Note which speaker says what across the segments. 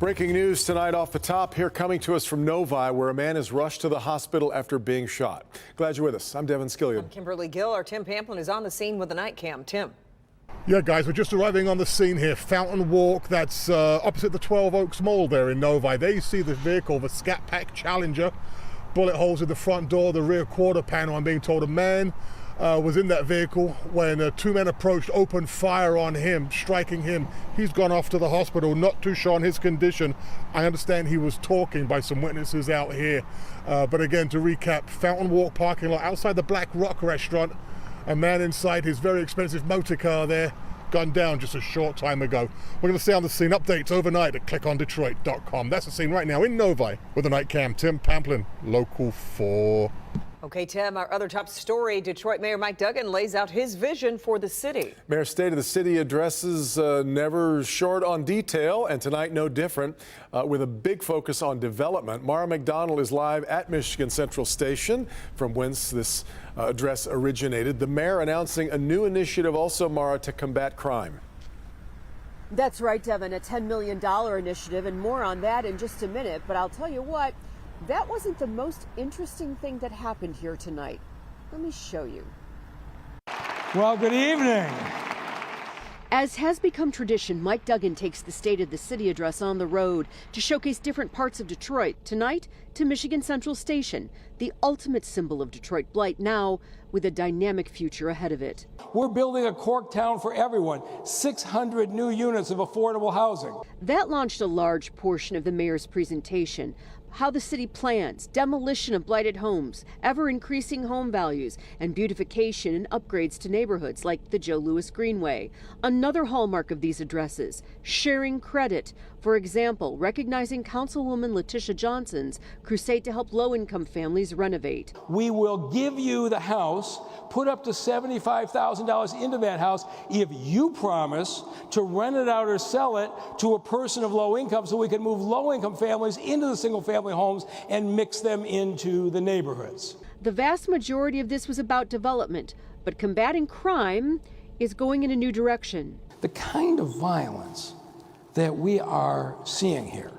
Speaker 1: Breaking news tonight off the top here, coming to us from Novi, where a man is rushed to the hospital after being shot. Glad you're with us. I'm Devin Skillian.
Speaker 2: I'm Kimberly Gill. Our Tim Pamplin is on the scene with the night cam. Tim.
Speaker 3: Yeah, guys, we're just arriving on the scene here. Fountain Walk, that's opposite the 12 Oaks Mall there in Novi. There you see the vehicle, the Scat Pack Challenger. Bullet holes in the front door, the rear quarter panel. I'm being told a man was in that vehicle when two men approached, opened fire on him, striking him. He's gone off to the hospital, not too sure on his condition. I understand he was talking by some witnesses out here. But again, to recap, Fountain Walk parking lot outside the Black Rock restaurant. A man inside his very expensive motor car there, gunned down just a short time ago. We're going to stay on the scene. Updates overnight at clickondetroit.com. That's the scene right now in Novi with the night cam. Tim Pamplin, Local 4.
Speaker 2: Okay, Tim, our other top story, Detroit Mayor Mike Duggan lays out his vision for the city.
Speaker 1: Mayor's State of the City addresses never short on detail, and tonight no different, with a big focus on development. Mara McDonald is live at Michigan Central Station, from whence this address originated. The mayor announcing a new initiative also, Mara, to combat crime.
Speaker 4: That's right, Devin, a $10 million initiative, and more on that in just a minute. But I'll tell you what, that wasn't the most interesting thing that happened here tonight. Let me show you.
Speaker 5: Well, good evening.
Speaker 4: As has become tradition, Mike Duggan takes the State of the City address on the road to showcase different parts of Detroit. Tonight, to Michigan Central Station, the ultimate symbol of Detroit blight, now with a dynamic future ahead of it.
Speaker 5: We're building a cork town for everyone, 600 new units of affordable housing.
Speaker 4: That launched a large portion of the mayor's presentation. How the city plans demolition of blighted homes, ever-increasing home values, and beautification and upgrades to neighborhoods like the Joe Louis Greenway. Another hallmark of these addresses, sharing credit. For example, recognizing Councilwoman Letitia Johnson's crusade to help low-income families renovate.
Speaker 5: We will give you the house, put up to $75,000 into that house if you promise to rent it out or sell it to a person of low income, so we can move low-income families into the single-family homes and mix them into the neighborhoods.
Speaker 4: The vast majority of this was about development, but combating crime is going in a new direction.
Speaker 5: The kind of violence that we are seeing here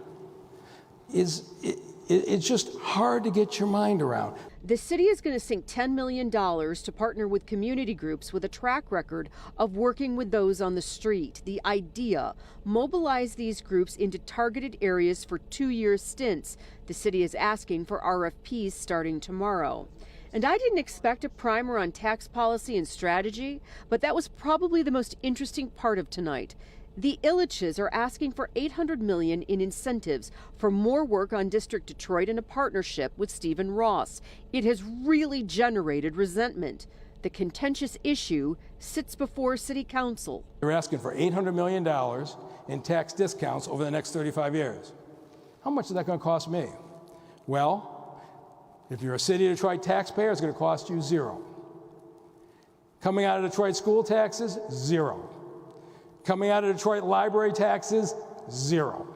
Speaker 5: it's just hard to get your mind around.
Speaker 4: The city is going to sink $10 million to partner with community groups with a track record of working with those on the street. The idea, mobilize these groups into targeted areas for 2-year stints. The city is asking for RFPs starting tomorrow. And I didn't expect a primer on tax policy and strategy, but that was probably the most interesting part of tonight. The Illiches are asking for $800 million in incentives for more work on District Detroit in a partnership with Stephen Ross. It has really generated resentment. The contentious issue sits before City Council.
Speaker 5: They're asking for $800 million in tax discounts over the next 35 years. How much is that going to cost me? Well, if you're a City of Detroit taxpayer, it's going to cost you $0. Coming out of Detroit school taxes, $0. Coming out of Detroit library taxes, $0.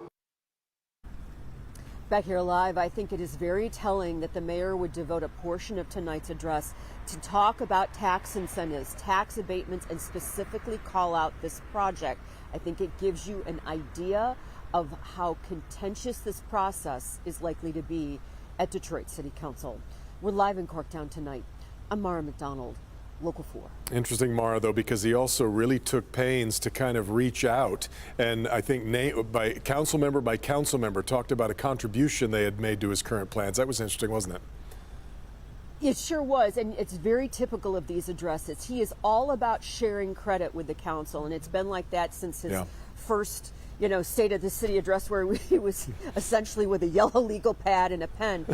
Speaker 4: Back here live, I think it is very telling that the mayor would devote a portion of tonight's address to talk about tax incentives, tax abatements, and specifically call out this project. I think it gives you an idea of how contentious this process is likely to be at Detroit City Council. We're live in Corktown tonight. I'm Mara McDonald, Local 4.
Speaker 1: Interesting, Mara, though, because he also really took pains to kind of reach out, and I think by council member talked about a contribution they had made to his current plans. That was interesting, wasn't it?
Speaker 4: It sure was, and it's very typical of these addresses. He is all about sharing credit with the council, and it's been like that since his first State of the City address, where he was essentially with a yellow legal pad and a pen.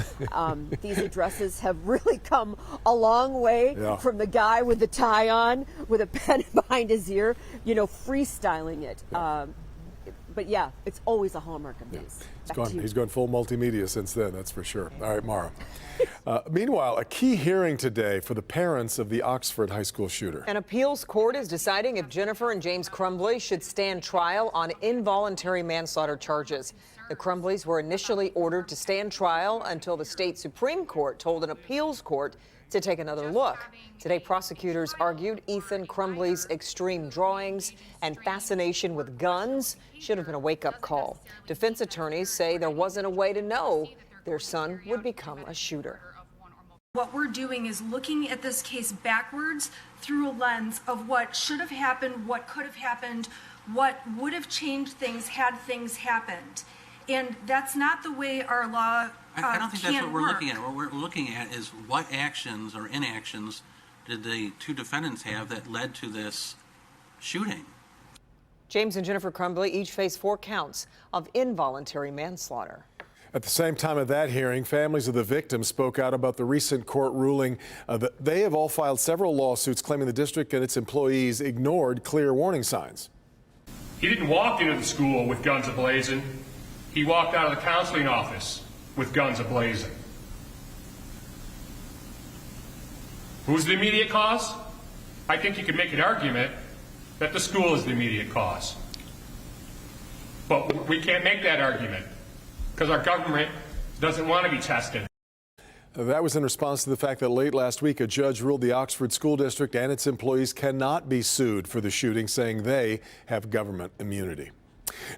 Speaker 4: These addresses have really come a long way from the guy with the tie on, with a pen behind his ear, freestyling it. But yeah, it's always a hallmark of these.
Speaker 1: He's gone full multimedia since then, that's for sure. All right, Mara. Meanwhile, a key hearing today for the parents of the Oxford High School shooter.
Speaker 2: An appeals court is deciding if Jennifer and James Crumbly should stand trial on involuntary manslaughter charges. The Crumbleys were initially ordered to stand trial until the state Supreme Court told an appeals court to take another look. Today, prosecutors argued Ethan Crumbley's extreme drawings and fascination with guns should have been a wake-up call. Defense attorneys say there wasn't a way to know their son would become a shooter.
Speaker 6: What we're doing is looking at this case backwards through a lens of what should have happened, what could have happened, what would have changed things had things happened. And that's not the way our law
Speaker 7: I don't think that's what we're
Speaker 6: work.
Speaker 7: looking at. What we're looking at is what actions or inactions did the two defendants have that led to this shooting.
Speaker 2: James and Jennifer Crumbley each face 4 counts of involuntary manslaughter.
Speaker 1: At the same time of that hearing, families of the victims spoke out about the recent court ruling that they have all filed several lawsuits claiming the district and its employees ignored clear warning signs.
Speaker 8: He didn't walk into the school with guns ablazing. He walked out of the counseling office with guns ablazing. Who's the immediate cause? I think you could make an argument that the school is the immediate cause. But we can't make that argument because our government doesn't want to be tested.
Speaker 1: That was in response to the fact that late last week a judge ruled the Oxford School District and its employees cannot be sued for the shooting, saying they have government immunity.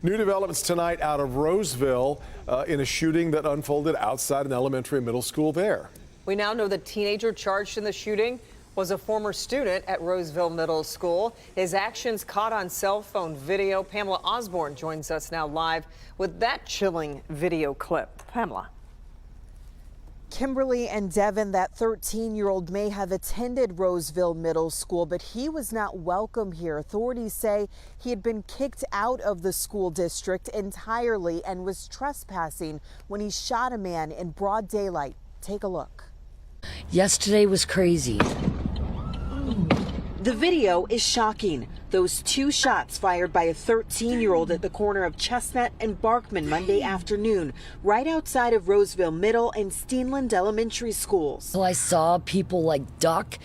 Speaker 1: New developments tonight out of Roseville in a shooting that unfolded outside an elementary and middle school there.
Speaker 2: We now know the teenager charged in the shooting was a former student at Roseville Middle School. His actions caught on cell phone video. Pamela Osborne joins us now live with that chilling video clip. Pamela.
Speaker 9: Kimberly and Devin, that 13-year-old may have attended Roseville Middle School, but he was not welcome here. Authorities say he had been kicked out of the school district entirely and was trespassing when he shot a man in broad daylight. Take a look.
Speaker 10: Yesterday was crazy.
Speaker 9: The video is shocking. Those 2 shots fired by a 13-year-old at the corner of Chestnut and Barkman Monday afternoon, right outside of Roseville Middle and Steenland Elementary schools.
Speaker 10: So I saw people like duck,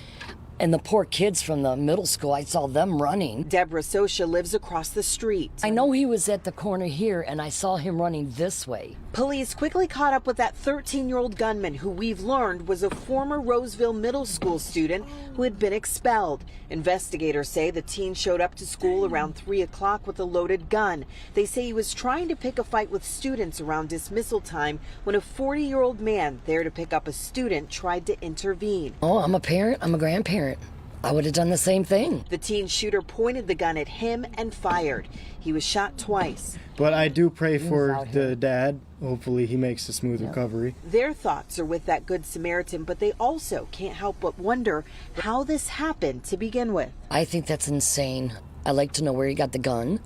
Speaker 10: and the poor kids from the middle school, I saw them running.
Speaker 9: Deborah Sosha lives across the street.
Speaker 10: I know he was at the corner here, and I saw him running this way.
Speaker 9: Police quickly caught up with that 13-year-old gunman who we've learned was a former Roseville Middle School student who had been expelled. Investigators say the teen showed up to school around 3 o'clock with a loaded gun. They say he was trying to pick a fight with students around dismissal time when a 40-year-old man there to pick up a student tried to intervene.
Speaker 10: Oh, I'm a parent, I'm a grandparent. I would have done the same thing.
Speaker 9: The teen shooter pointed the gun at him and fired. He was shot twice.
Speaker 11: But I do pray for the dad. Hopefully he makes a smooth recovery.
Speaker 9: Their thoughts are with that Good Samaritan, but they also can't help but wonder how this happened to begin with.
Speaker 10: I think that's insane. I like to know where he got the gun.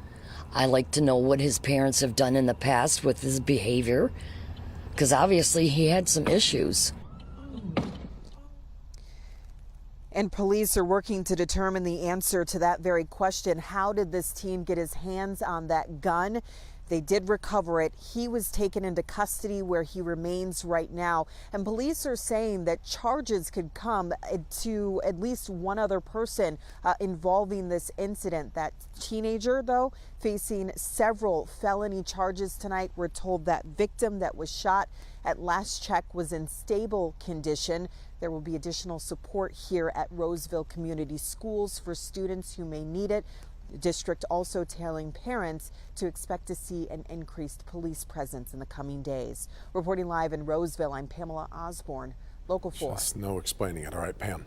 Speaker 10: I like to know what his parents have done in the past with his behavior, because obviously he had some issues.
Speaker 9: And police are working to determine the answer to that very question. How did this teen get his hands on that gun? They did recover it. He was taken into custody where he remains right now. And police are saying that charges could come to at least one other person involving this incident. That teenager, though, facing several felony charges tonight. We're told that victim that was shot at last check was in stable condition. There will be additional support here at Roseville Community Schools for students who may need it. The district also telling parents to expect to see an increased police presence in the coming days. Reporting live in Roseville, I'm Pamela Osborne, Local 4.
Speaker 1: Just no explaining it. All right, Pam.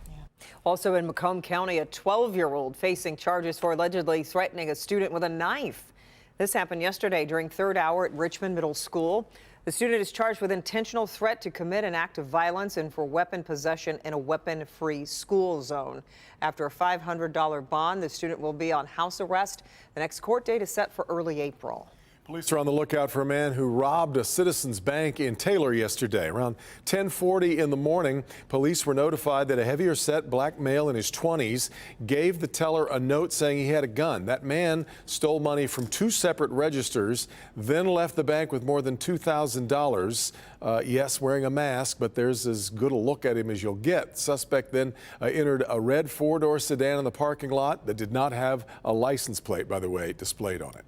Speaker 2: Also in Macomb County, a 12-year-old facing charges for allegedly threatening a student with a knife. This happened yesterday during third hour at Richmond Middle School. The student is charged with intentional threat to commit an act of violence and for weapon possession in a weapon-free school zone. After a $500 bond, the student will be on house arrest. The next court date is set for early April.
Speaker 1: Police are on the lookout for a man who robbed a Citizens Bank in Taylor yesterday. Around 10:40 in the morning, police were notified that a heavier set black male in his 20s gave the teller a note saying he had a gun. That man stole money from 2 separate registers, then left the bank with more than $2,000. Yes, wearing a mask, but there's as good a look at him as you'll get. Suspect then entered a red 4-door sedan in the parking lot that did not have a license plate, by the way, displayed on it.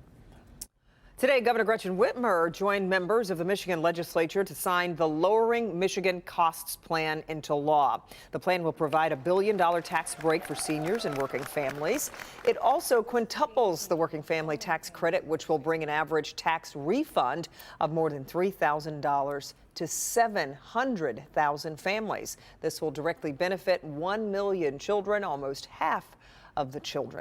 Speaker 2: Today, Governor Gretchen Whitmer joined members of the Michigan legislature to sign the Lowering Michigan Costs Plan into law. The plan will provide $1 billion tax break for seniors and working families. It also quintuples the working family tax credit, which will bring an average tax refund of more than $3,000 to 700,000 families. This will directly benefit 1 million children, almost half of the children